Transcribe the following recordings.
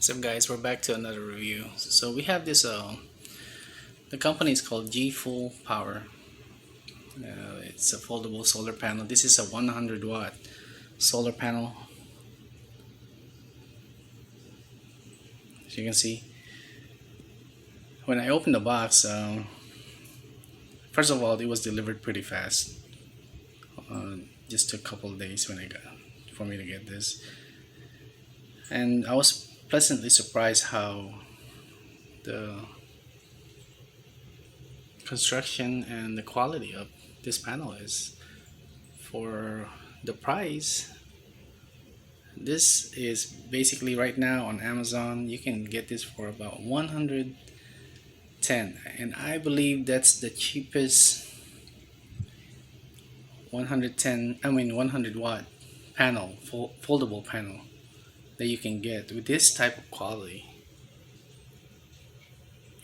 What's up, guys? We're back to another review. So we have this. The company is called Jeefull Power. It's a foldable solar panel. This is a 100-watt solar panel. As you can see, when I opened the box, first of all, it was delivered pretty fast. Just took a couple of days for me to get this, and I was pleasantly surprised how the construction and the quality of this panel is for the price. This is basically right now on Amazon. You can get this for about 110, and I believe that's the cheapest 100 watt panel, foldable panel that you can get with this type of quality.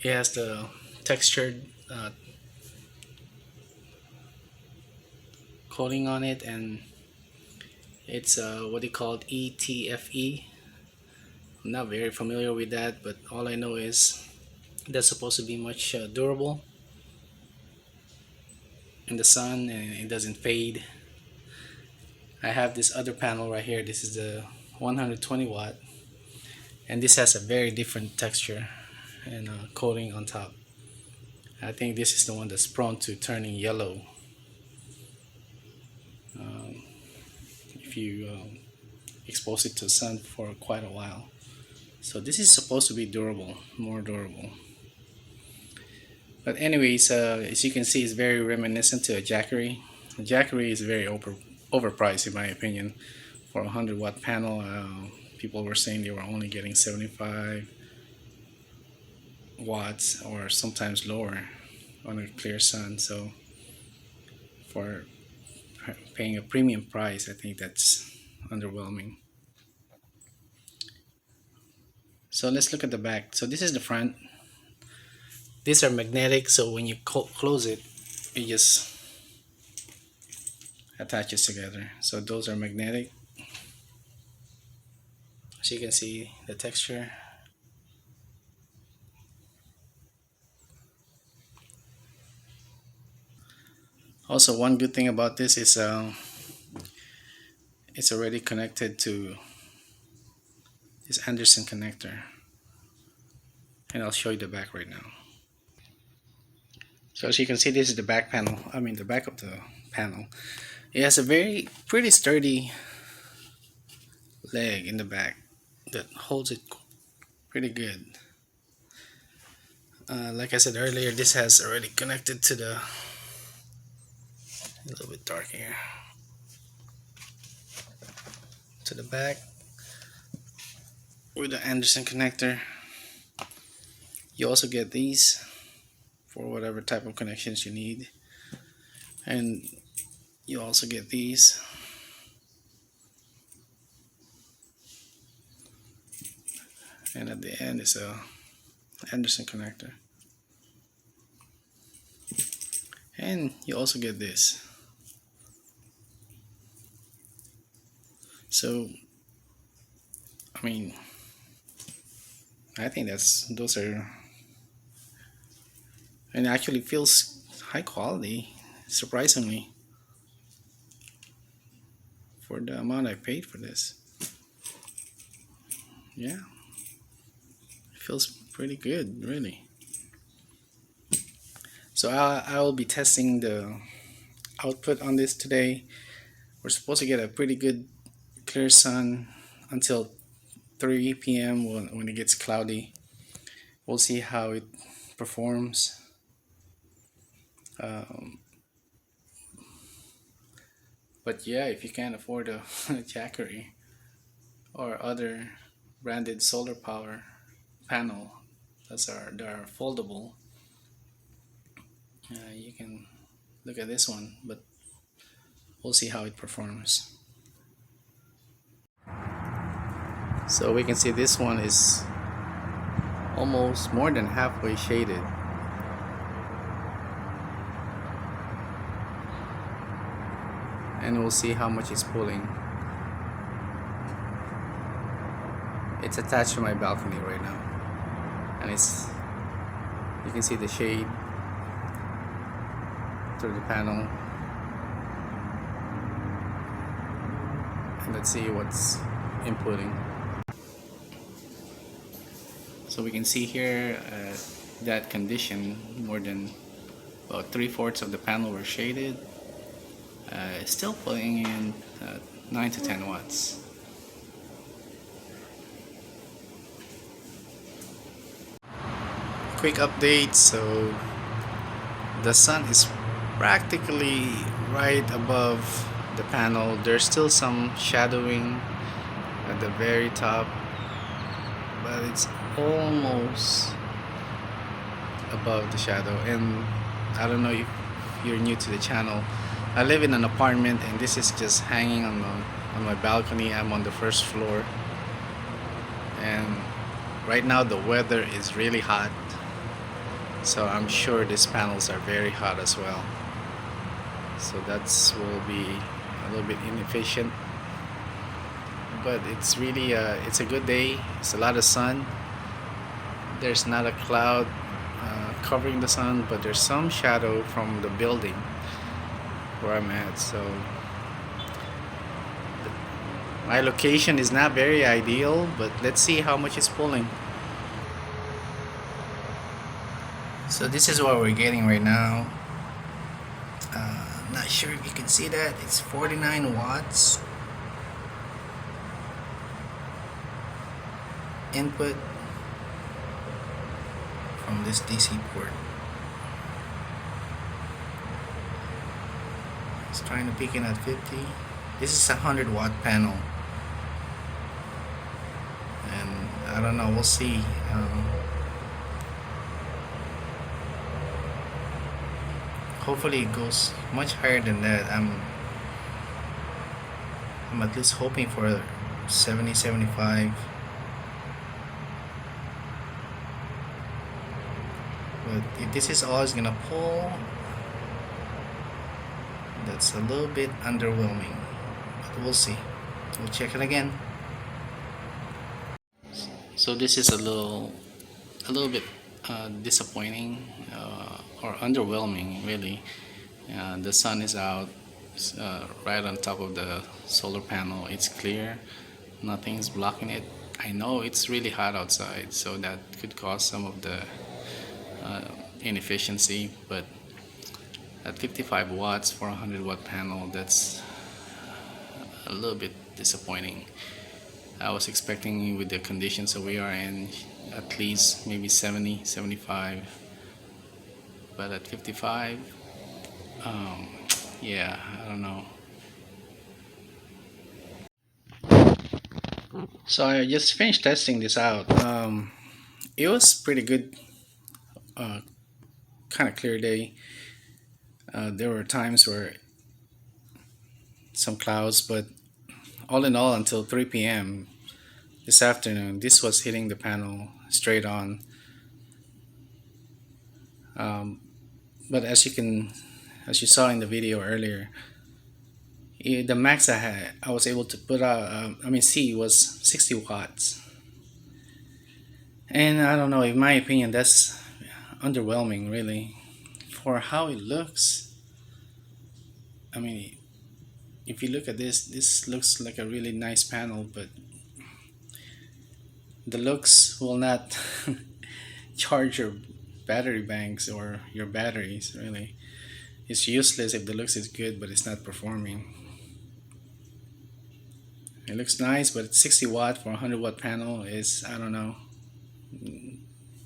It has the textured coating on it, and it's what they call ETFE. I'm not very familiar with that, but all I know is that's supposed to be much durable in the sun and it doesn't fade. I have this other panel right here. This is the 120 watt, and this has a very different texture and coating on top. I think this is the one that's prone to turning yellow if you expose it to the sun for quite a while. So this is supposed to be durable, more durable. But anyways, as you can see, it's very reminiscent to a Jackery. A Jackery is very overpriced in my opinion. For a 100-watt panel, people were saying they were only getting 75 watts or sometimes lower on a clear sun. So for paying a premium price, I think that's underwhelming. So let's look at the back. So this is the front. These are magnetic, so when you close it, it just attaches together. So those are magnetic. As you can see, the texture. Also, one good thing about this is it's already connected to this Anderson connector, and I'll show you the back right now. So as you can see, this is the back panel. The back of the panel. It has a pretty sturdy leg in the back that holds it pretty good. Like I said earlier, this has already connected to a little bit dark here, to the back with the Anderson connector. You also get these for whatever type of connections you need, and you also get these. And at the end is a Anderson connector, and you also get this. So I think those are, and it actually feels high quality, surprisingly, for the amount I paid for this. Yeah, it feels pretty good, really. So I will be testing the output on this today. We're supposed to get a pretty good clear sun until 3 p.m. when it gets cloudy. We'll see how it performs. But yeah, if you can't afford a Jackery or other branded solar power panel that are foldable, you can look at this one, but we'll see how it performs. So we can see this one is almost more than halfway shaded. And we'll see how much it's pulling. It's attached to my balcony right now, and it's, you can see the shade through the panel. And let's see what's inputting. So we can see here that condition, more than about 3/4 of the panel were shaded. It's still pulling in 9 to 10 watts. Quick update, so the sun is practically right above the panel. There's still some shadowing at the very top, but it's almost above the shadow. And I don't know if you're new to the channel, I live in an apartment, and this is just hanging on my balcony. I'm on the first floor, and right now the weather is really hot, so I'm sure these panels are very hot as well. So that's will be a little bit inefficient, but it's really it's a good day. It's a lot of sun. There's not a cloud covering the sun, but there's some shadow from the building where I'm at. So my location is not very ideal, but let's see how much it's pulling. So this is what we're getting right now. Not sure if you can see that. It's 49 watts input from this DC port. It's trying to peak in at 50. This is a 100-watt panel, and I don't know, we'll see. Hopefully it goes much higher than that. I'm at least hoping for 70, 75. But if this is all it's gonna pull, that's a little bit underwhelming, but we'll see. We'll check it again. So this is a little bit disappointing or underwhelming, really. The sun is out right on top of the solar panel. It's clear, nothing's blocking it. I know it's really hot outside, so that could cause some of the inefficiency, but at 55 watts for a 100-watt panel, that's a little bit disappointing. I was expecting, with the conditions that we are in, at least maybe 70, 75, but at 55, yeah, I don't know. So I just finished testing this out. It was pretty good, kind of clear day. There were times where some clouds, but all in all, until 3 p.m. this afternoon, this was hitting the panel straight on. But as you saw in the video earlier, the max I was able to put out, see, was 60 watts. And I don't know, in my opinion, that's underwhelming, really, for how it looks. I mean, if you look at this looks like a really nice panel, but the looks will not charge your battery banks or your batteries, really. It's useless if the looks is good but it's not performing. It looks nice, but 60 watt for a 100-watt panel is, I don't know.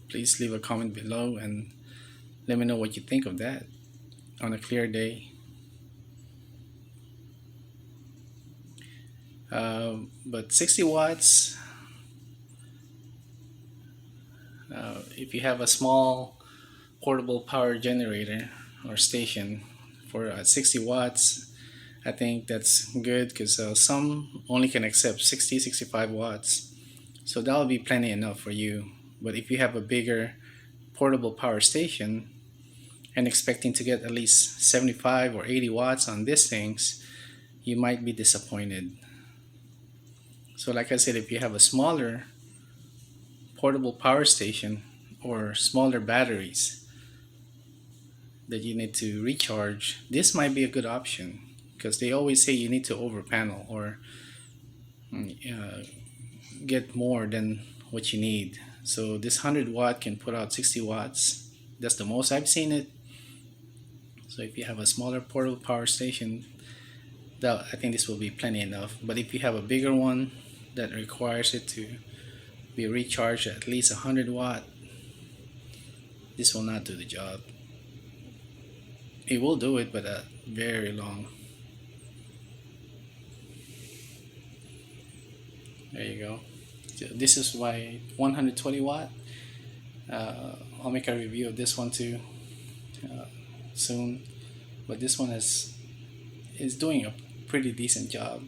Please leave a comment below and let me know what you think of that on a clear day. But 60 watts, if you have a small portable power generator or station for 60 watts, I think that's good, because some only can accept 60, 65 watts. So that'll be plenty enough for you. But if you have a bigger portable power station and expecting to get at least 75 or 80 watts on these things, you might be disappointed. So like I said, if you have a smaller portable power station or smaller batteries that you need to recharge, this might be a good option, because they always say you need to over panel or uh, get more than what you need. So this 100 watt can put out 60 watts. That's the most I've seen it. So if you have a smaller portable power station, that I think this will be plenty enough. But if you have a bigger one that requires it to be recharged at least 100 watt, this will not do the job. It will do it, but very long. There you go. So this is my 120 watt. I'll make a review of this one too soon. But this one is doing a pretty decent job.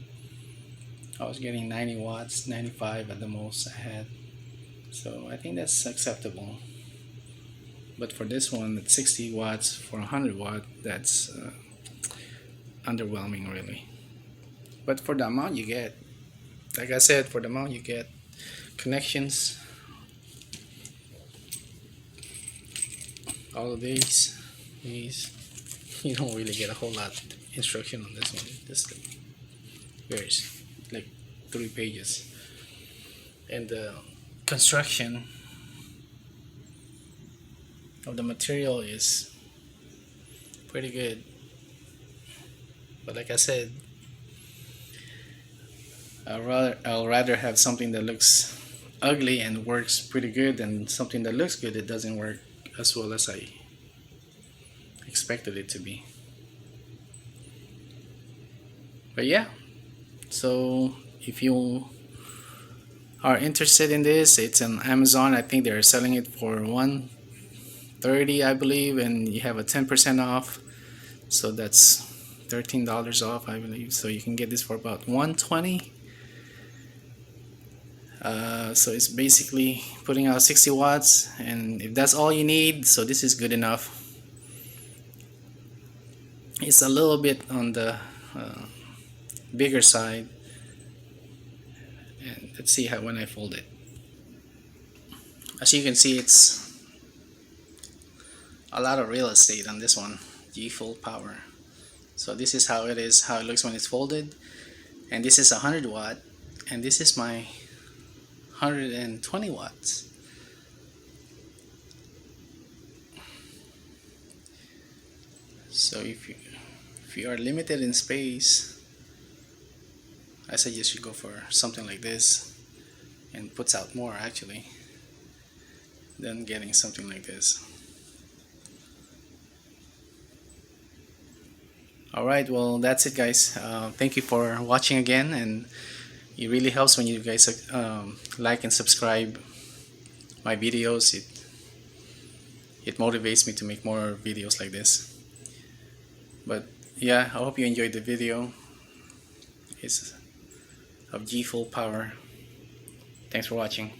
I was getting 90 watts, 95 at the most I had. So I think that's acceptable. But for this one, at 60 watts for 100 watt, that's underwhelming really. But for the amount you get, like I said, for the amount you get, connections, all of these, you don't really get a whole lot of instruction on this one. Just varies, like 3 pages. And the construction of the material is pretty good. But like I said, I'll rather have something that looks ugly and works pretty good than something that looks good, it doesn't work as well as I expected it to be. But yeah, so if you are interested in this, it's on Amazon. I think they're selling it for $130, I believe, and you have a 10% off, so that's $13 off, I believe. So you can get this for about $120. So it's basically putting out 60 watts, and if that's all you need, so this is good enough. It's a little bit on the bigger side, and let's see how when I fold it. As you can see, it's a lot of real estate on this one. Jeefull power. So this is how it is, how it looks when it's folded, and this is 100 watt, and this is my 120 watts. So if you are limited in space, I suggest you go for something like this, and puts out more actually than getting something like this. Alright, well that's it guys. Thank you for watching again, and it really helps when you guys like and subscribe my videos. It motivates me to make more videos like this. But yeah, I hope you enjoyed the video. It's of Jeefull power. Thanks for watching.